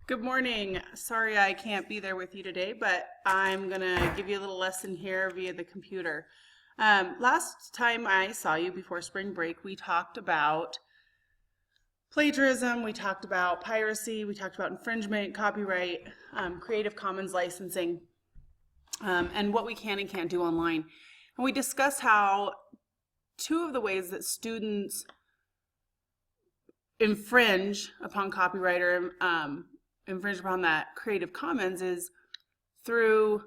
Good morning. Sorry I can't be there with you today, but I'm going to give you a little lesson here via the computer. Last time I saw you before spring break, we talked about plagiarism, we talked about piracy, we talked about infringement, copyright, Creative Commons licensing, and what we can and can't do online. And we discussed how two of the ways that students infringe upon copyright or infringe upon that Creative Commons is through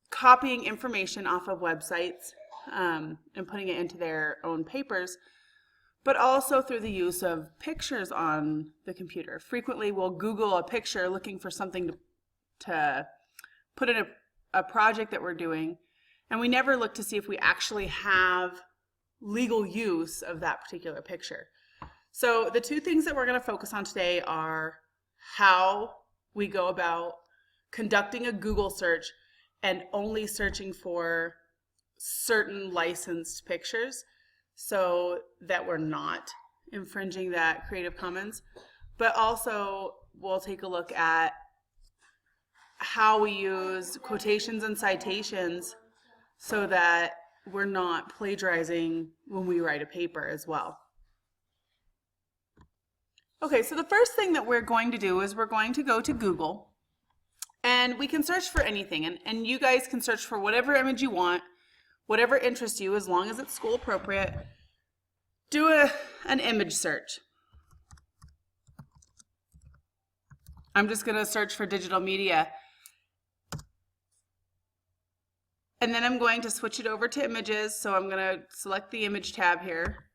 copying information off of websites and putting it into their own papers, but also through the use of pictures on the computer. Frequently we'll Google a picture looking for something to put in a project that we're doing, and we never look to see if we actually have legal use of that particular picture. So the two things that we're going to focus on today are how we go about conducting a Google search and only searching for certain licensed pictures so that we're not infringing that Creative Commons. But also we'll take a look at how we use quotations and citations so that we're not plagiarizing when we write a paper as well. Okay, so the first thing that we're going to do is we're going to go to Google, and we can search for anything, and you guys can search for whatever image you want, whatever interests you, as long as it's school appropriate. Do an image search. I'm just going to search for digital media, and then I'm going to switch it over to images, so I'm going to select the image tab here.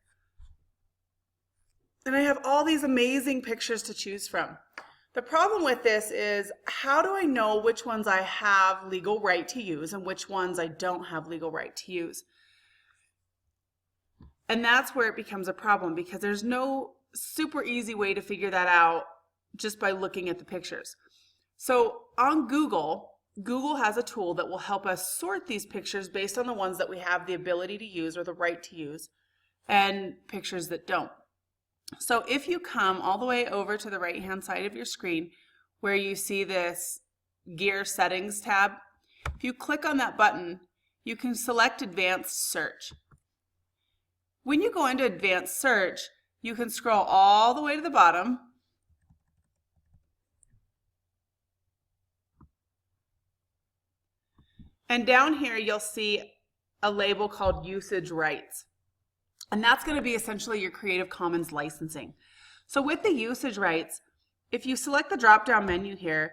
And I have all these amazing pictures to choose from. The problem with this is, how do I know which ones I have legal right to use and which ones I don't have legal right to use? And that's where it becomes a problem, because there's no super easy way to figure that out just by looking at the pictures. So on Google has a tool that will help us sort these pictures based on the ones that we have the ability to use or the right to use, and pictures that don't. So if you come all the way over to the right hand side of your screen where you see this gear settings tab, if you click on that button, you can select advanced search. When you go into advanced search, you can scroll all the way to the bottom and down here you'll see a label called usage rights. And that's going to be essentially your Creative Commons licensing. So with the usage rights, if you select the drop-down menu here,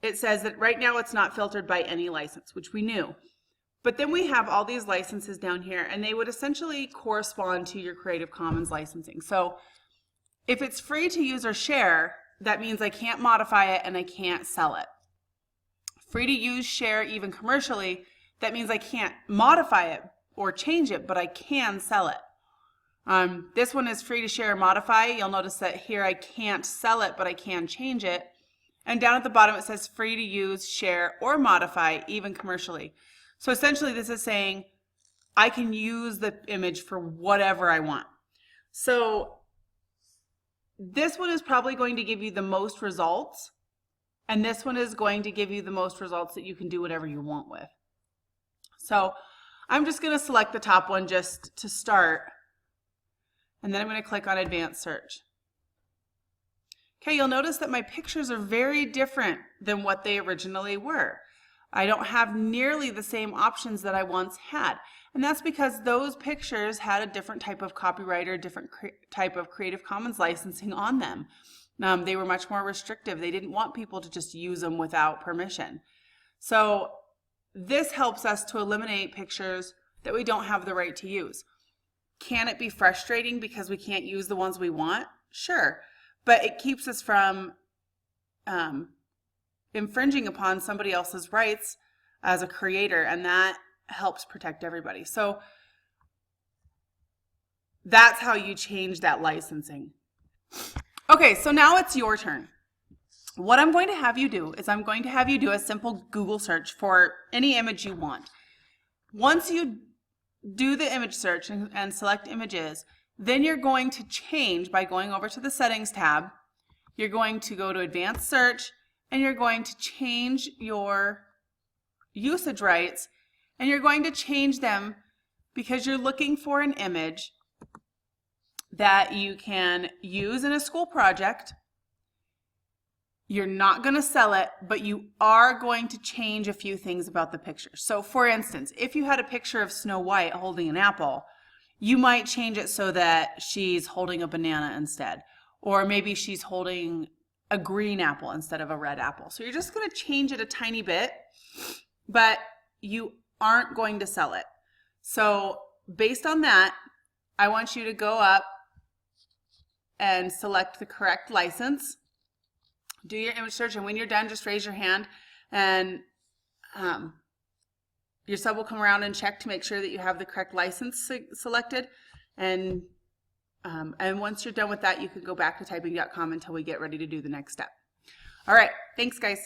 it says that right now it's not filtered by any license, which we knew. But then we have all these licenses down here, and they would essentially correspond to your Creative Commons licensing. So if it's free to use or share, that means I can't modify it and I can't sell it. Free to use, share, even commercially, that means I can't modify it or change it, but I can sell it. This one is free to share or modify. You'll notice that here I can't sell it, but I can change it. And down at the bottom it says free to use, share, or modify, even commercially. So essentially this is saying I can use the image for whatever I want. So this one is probably going to give you the most results, and this one is going to give you the most results that you can do whatever you want with. So I'm just going to select the top one just to start. And then I'm going to click on advanced search. Okay, you'll notice that my pictures are very different than what they originally were. I don't have nearly the same options that I once had. And that's because those pictures had a different type of copyright or different type of Creative Commons licensing on them. They were much more restrictive. They didn't want people to just use them without permission. So this helps us to eliminate pictures that we don't have the right to use. Can it be frustrating because we can't use the ones we want? Sure, but it keeps us from infringing upon somebody else's rights as a creator, and that helps protect everybody. So that's how you change that licensing. Okay, so now it's your turn. What I'm going to have you do is I'm going to have you do a simple Google search for any image you want. Once you do the image search and select images, then you're going to change by going over to the settings tab you're going to go to advanced search and you're going to change your usage rights, and you're going to change them because you're looking for an image that you can use in a school project. You're not going to sell it, but you are going to change a few things about the picture. So for instance, if you had a picture of Snow White holding an apple, you might change it so that she's holding a banana instead, or maybe she's holding a green apple instead of a red apple. So you're just going to change it a tiny bit, but you aren't going to sell it. So based on that, I want you to go up and select the correct license. Do your image search, and when you're done, just raise your hand, and your sub will come around and check to make sure that you have the correct license selected. And once you're done with that, you can go back to typing.com until we get ready to do the next step. All right, thanks guys.